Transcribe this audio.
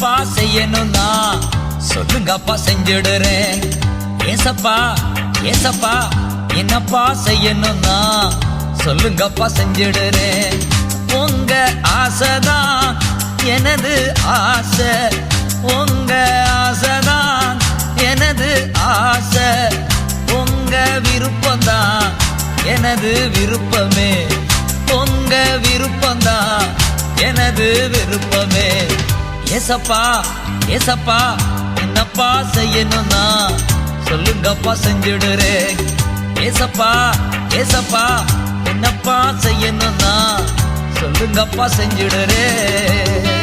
என்னப்பா செய்யணும்னா சொல்லுங்கப்பா செஞ்சிடுறேன். ஏசப்பா ஏசப்பா என்னப்பா செய்யணும்னா சொல்லுங்கப்பா செஞ்சிடுறேன். உங்க ஆசைதான் எனது ஆசை, உங்க ஆசைதான் எனது ஆசை, உங்க விருப்பம்தான் எனது விருப்பமே, உங்க விருப்பம்தான் எனது விருப்பமே. ஏசப்பா ஏசப்பா என்னப்பா செய்யணும்னா சொல்லுங்கப்பா செஞ்சிடுறேன். ஏசப்பா ஏசப்பா என்னப்பா செய்யணும்னா சொல்லுங்கப்பா செஞ்சிடுறேன்.